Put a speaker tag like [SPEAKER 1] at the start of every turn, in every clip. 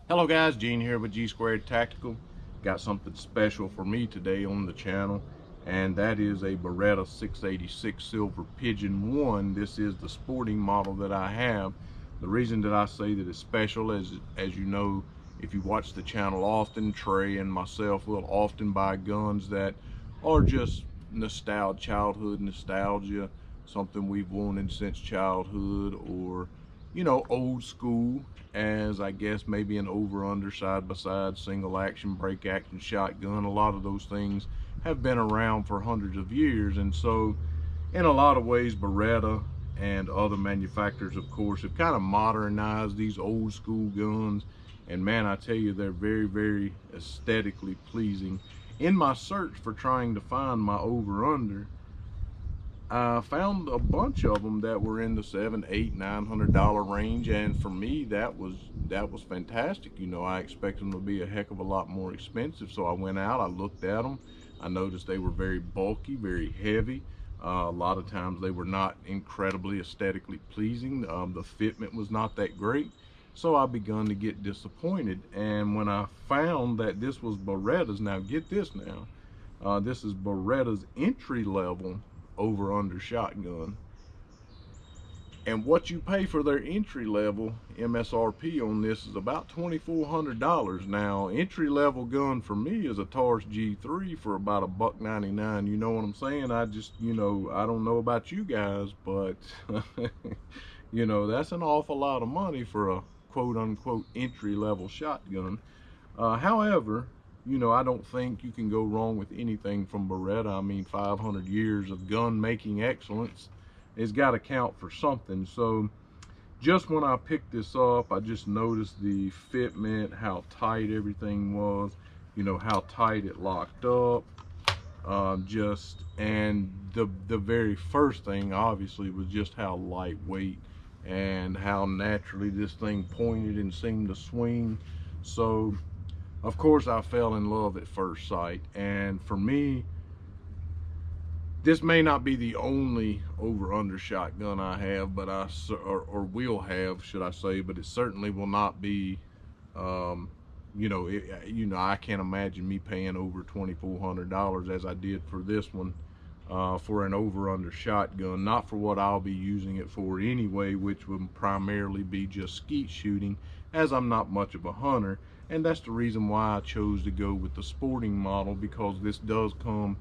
[SPEAKER 1] Hello guys, Gene here with G Squared Tactical. Got something special for me today on the channel, and that is a Beretta 686 Silver Pigeon 1. This is the sporting model that I have. The reason that I say that it's special is, as you know, if you watch the channel often, Trey and myself will often buy guns that are just nostalgia, childhood nostalgia, something we've wanted since childhood, or old school, as I guess maybe an over-under, side-by-side, single action, break action shotgun. A lot of those things have been around for hundreds of years, and so in a lot of ways Beretta and other manufacturers, of course, have kind of modernized these old school guns, and man, I tell you, they're very aesthetically pleasing. In my search for trying to find my over-under, I found a bunch of them that were in the $700, $800, $900 range, and for me that was fantastic. I expected them to be a heck of a lot more expensive, so I went out, I looked at them, I noticed they were very bulky, very heavy. A lot of times they were not incredibly aesthetically pleasing. The fitment was not that great, so I begun to get disappointed. And when I found that this was Beretta's, now get this now, this is Beretta's entry level over under shotgun, and what you pay for their entry level MSRP on this is about $2,400. Now, entry level gun for me is a Taurus G3 for about $1.99. You know what I'm saying? I just, I don't know about you guys, but that's an awful lot of money for a quote unquote entry level shotgun. However, I don't think you can go wrong with anything from Beretta. I mean, 500 years of gun making excellence has got to count for something. So just when I picked this up, I just noticed the fitment, how tight everything was, how tight it locked up. And the very first thing obviously was just how lightweight and how naturally this thing pointed and seemed to swing. So of course I fell in love at first sight, and for me, this may not be the only over-under shotgun I have, but or will have, should I say, but it certainly will not be, I can't imagine me paying over $2,400 as I did for this one, for an over-under shotgun, not for what I'll be using it for anyway, which would primarily be just skeet shooting, as I'm not much of a hunter. And that's the reason why I chose to go with the sporting model, because this does come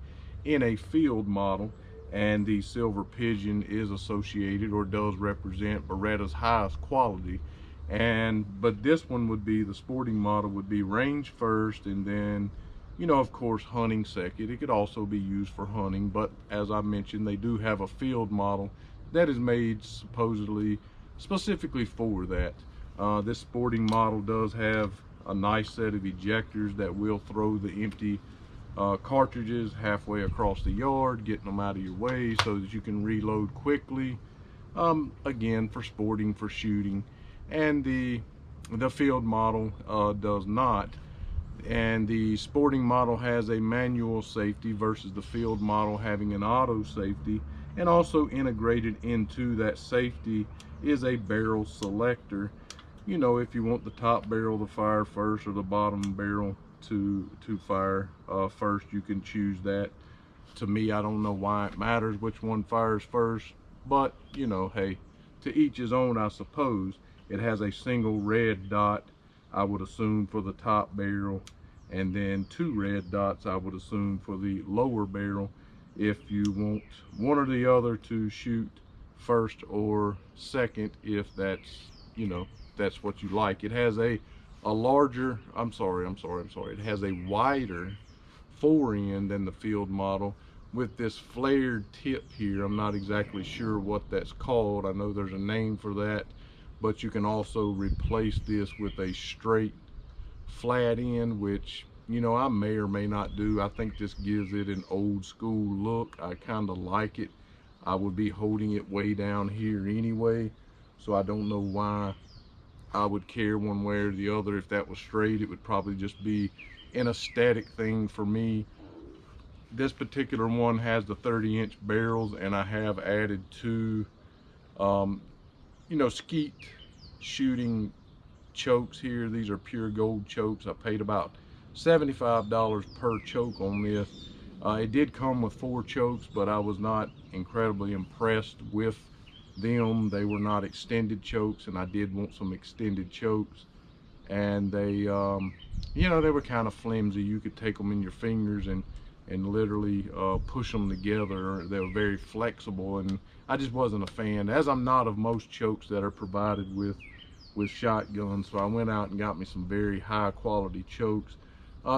[SPEAKER 1] in a field model, and the Silver Pigeon is associated or does represent Beretta's highest quality. But this one would be, the sporting model would be range first, and then of course hunting second. It could also be used for hunting, but as I mentioned, they do have a field model that is made supposedly specifically for that. This sporting model does have a nice set of ejectors that will throw the empty cartridges halfway across the yard, getting them out of your way so that you can reload quickly, again, for sporting, for shooting. And the field model does not. And the sporting model has a manual safety versus the field model having an auto safety, and also integrated into that safety is a barrel selector. If you want the top barrel to fire first or the bottom barrel to fire first, you can choose that. To me, I don't know why it matters which one fires first, but hey, to each his own, I suppose. It has a single red dot, I would assume, for the top barrel, and then 2 red dots, I would assume, for the lower barrel, if you want one or the other to shoot first or second, if that's that's what you like. It has a larger, it has a wider forend than the field model, with this flared tip here. I'm not exactly sure what that's called. I know there's a name for that, but you can also replace this with a straight flat end, which I may or may not do. I think this gives it an old school look. I kind of like it. I would be holding it way down here anyway, so I don't know why I would care one way or the other. If that was straight, it would probably just be an aesthetic thing for me. This particular one has the 30-inch barrels, and I have added 2 skeet shooting chokes here. These are pure gold chokes. I paid about $75 per choke on this. It did come with 4 chokes, but I was not incredibly impressed with them. They were not extended chokes, and I did want some extended chokes. And they, you know, they were kind of flimsy. You could take them in your fingers and literally push them together. They were very flexible, and I just wasn't a fan, as I'm not of most chokes that are provided with shotguns. So I went out and got me some very high quality chokes,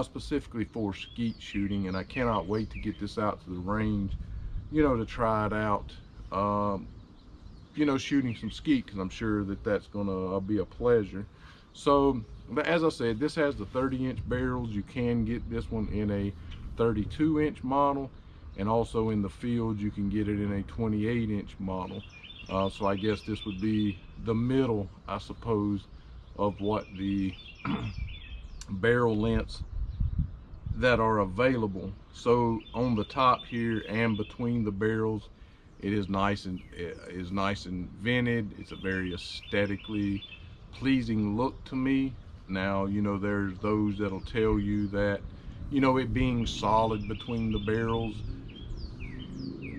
[SPEAKER 1] specifically for skeet shooting, and I cannot wait to get this out to the range, you know, to try it out, you know, shooting some skeet, because I'm sure that that's gonna be a pleasure. So as I said, this has the 30-inch barrels. You can get this one in a 32-inch model, and also in the field you can get it in a 28-inch model. So I guess this would be the middle, I suppose, of what the barrel lengths that are available. So on the top here and between the barrels, it is nice and vented. It's a very aesthetically pleasing look to me. Now, you know, there's those that'll tell you that, you know, it being solid between the barrels,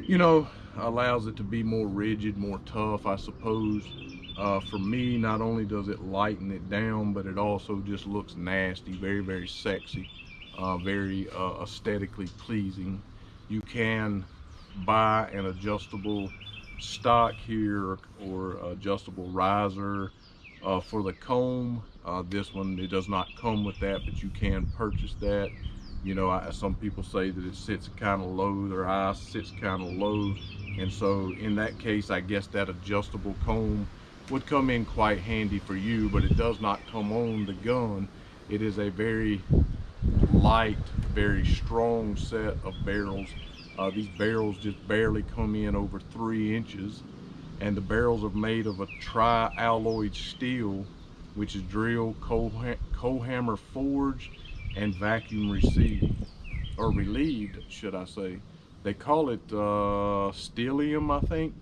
[SPEAKER 1] you know, allows it to be more rigid, more tough, I suppose. For me, not only does it lighten it down, but it also just looks nasty, very, very sexy, very aesthetically pleasing. You can buy an adjustable stock here, or adjustable riser for the comb. This one, it does not come with that, but you can purchase that. You know, some people say that it sits kind of low, their eye sits kind of low, and so in that case, I guess that adjustable comb would come in quite handy for you, but it does not come on the gun. It is a very light, very strong set of barrels. These barrels just barely come in over 3 inches, and the barrels are made of a tri-alloyed steel, which is drilled, coal hammer forged, and vacuum received, or relieved, should I say. They call it stellium, I think.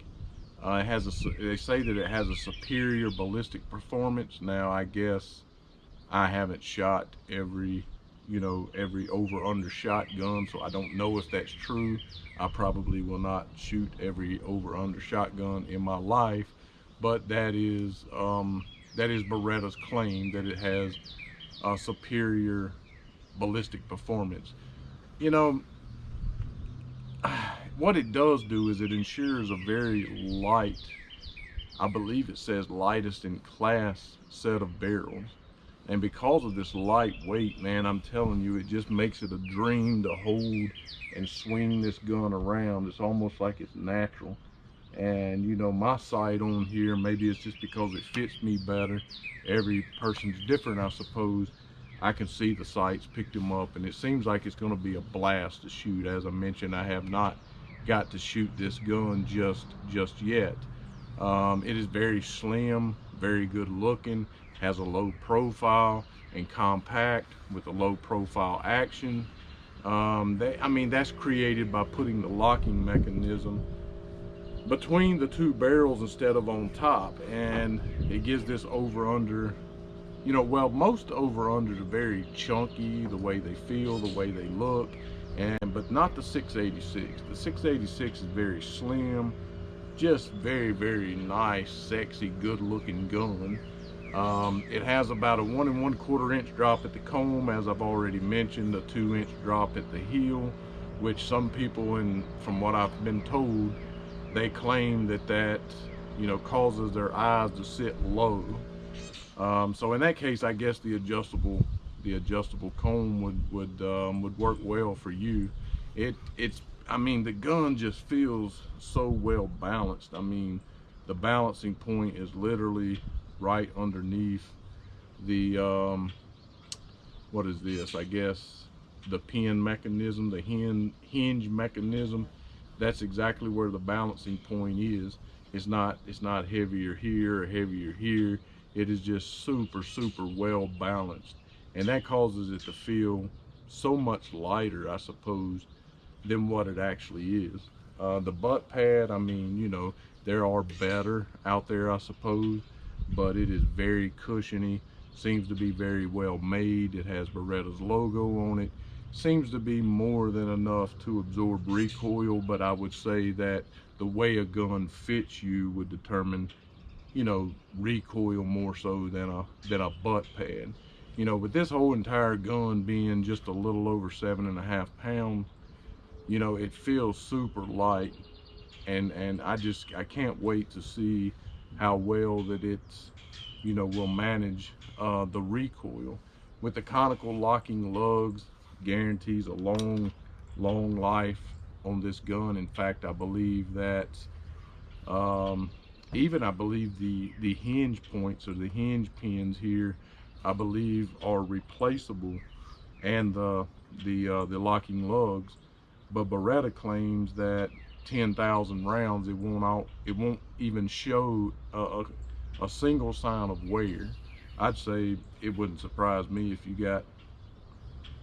[SPEAKER 1] It has they say that it has a superior ballistic performance. Now, I guess I haven't shot every, you know, every over-under shotgun, so I don't know if that's true. I probably will not shoot every over-under shotgun in my life, but that is Beretta's claim, that it has a superior ballistic performance. You know, what it does do is it ensures a very light, I believe it says lightest in class set of barrels. And because of this lightweight, man, I'm telling you, it just makes it a dream to hold and swing this gun around. It's almost like it's natural. And you know, my sight on here, maybe it's just because it fits me better. Every person's different, I suppose. I can see the sights, picked them up, and it seems like it's going to be a blast to shoot. As I mentioned, I have not got to shoot this gun just yet. It is very slim, very good looking, has a low profile, and compact with a low profile action. I mean, that's created by putting the locking mechanism between the two barrels instead of on top, and it gives this over under, you know, well, most over unders are very chunky, the way they feel, the way they look, but not the 686. The 686 is very slim, just very, very nice, sexy, good looking gun. It has about a 1 1/4 inch drop at the comb, as I've already mentioned, a 2-inch drop at the heel, which some people, and from what I've been told, they claim that you know, causes their eyes to sit low. So in that case, I guess the adjustable comb would work well for you. I mean, the gun just feels so well balanced. I mean, the balancing point is literally right underneath the what is this? I guess the pin mechanism, the hinge mechanism. That's exactly where the balancing point is. It's not heavier here or heavier here. It is just super well balanced, and that causes it to feel so much lighter, I suppose, than what it actually is. The butt pad, I mean, you know, there are better out there, I suppose, but it is very cushiony, Seems to be very well made. It has Beretta's logo on it. Seems to be more than enough to absorb recoil, but I would say that the way a gun fits you would determine, you know, recoil more so than a butt pad. You know, with this whole entire gun being just a little over 7.5 pounds, you know, it feels super light, and I can't wait to see how well that it's, you know, will manage the recoil. With the conical locking lugs, guarantees a long life on this gun. In fact, I believe that even I believe the hinge points or the hinge pins here, I believe are replaceable, and the locking lugs. But Beretta claims that 10,000 rounds, it won't even show a single sign of wear. I'd say it wouldn't surprise me if you got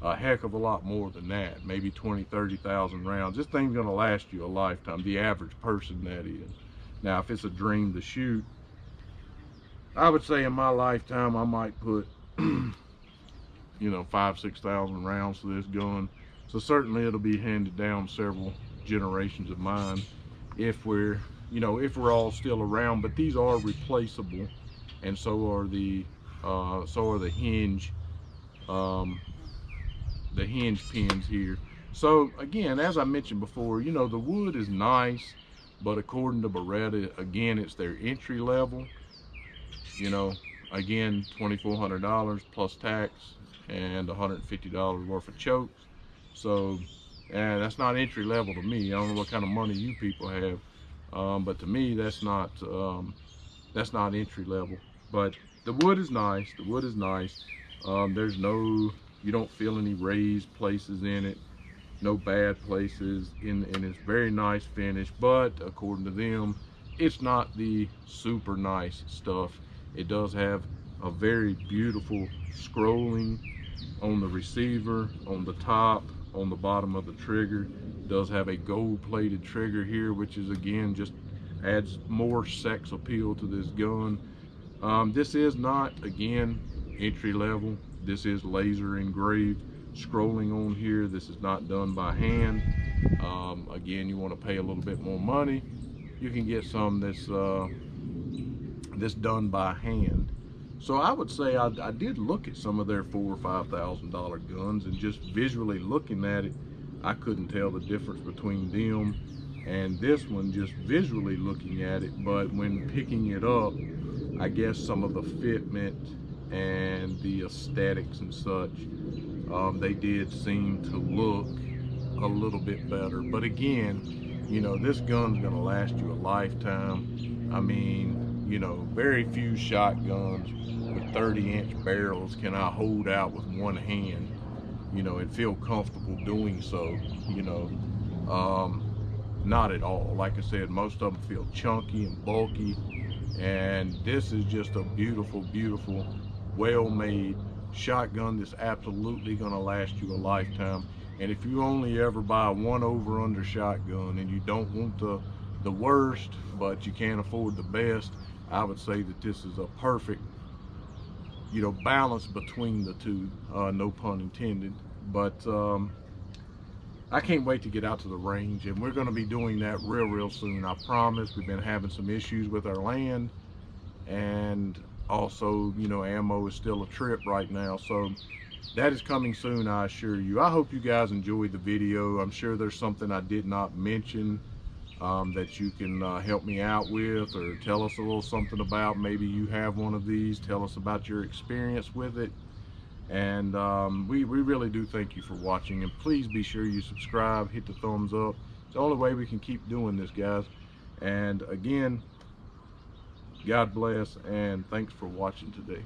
[SPEAKER 1] a heck of a lot more than that, maybe 20,000-30,000 rounds. This thing's gonna last you a lifetime, the average person, that is. Now, if it's a dream to shoot, I would say in my lifetime I might put you know, 5,000-6,000 rounds to this gun. So certainly it'll be handed down several generations of mine if we're, you know, if we're all still around. But these are replaceable, and so are the hinge pins here. So again, as I mentioned before, you know, the wood is nice, but according to Beretta, again, it's their entry level. You know, again, $2,400 plus tax and $150 worth of chokes. So, and that's not entry level to me. I don't know what kind of money you people have, but to me, that's not entry level. But the wood is nice. The wood is nice. There's no, you don't feel any raised places in it, no bad places, and it's very nice finish. But according to them, it's not the super nice stuff. It does have a very beautiful scrolling on the receiver, on the top, on the bottom of the trigger. It does have a gold plated trigger here, which is again just adds more sex appeal to this gun. This is not, again, entry level. This is laser engraved scrolling on here. This is not done by hand. Again, you want to pay a little bit more money, you can get some that's done by hand. So I would say I did look at some of their $4,000 or $5,000 guns, and just visually looking at it, I couldn't tell the difference between them and this one, just visually looking at it. But when picking it up, I guess some of the fitment and the aesthetics and such, they did seem to look a little bit better. But again, you know, this gun's gonna last you a lifetime. I mean, you know, very few shotguns with 30-inch barrels can I hold out with one hand, you know, and feel comfortable doing so. You know, not at all. Like I said, most of them feel chunky and bulky, and this is just a beautiful, well-made shotgun that's absolutely gonna last you a lifetime. And if you only ever buy one over-under shotgun and you don't want the worst, but you can't afford the best, I would say that this is a perfect, you know, balance between the two, no pun intended. But I can't wait to get out to the range, and we're going to be doing that real soon, I promise. We've been having some issues with our land, and also, you know, ammo is still a trip right now. So that is coming soon, I assure you. I hope you guys enjoyed the video. I'm sure there's something I did not mention that you can help me out with, or tell us a little something about. Maybe you have one of these. Tell us about your experience with it. And we really do thank you for watching, and please be sure you subscribe, hit the thumbs up. It's the only way we can keep doing this, guys. And again, God bless, and thanks for watching today.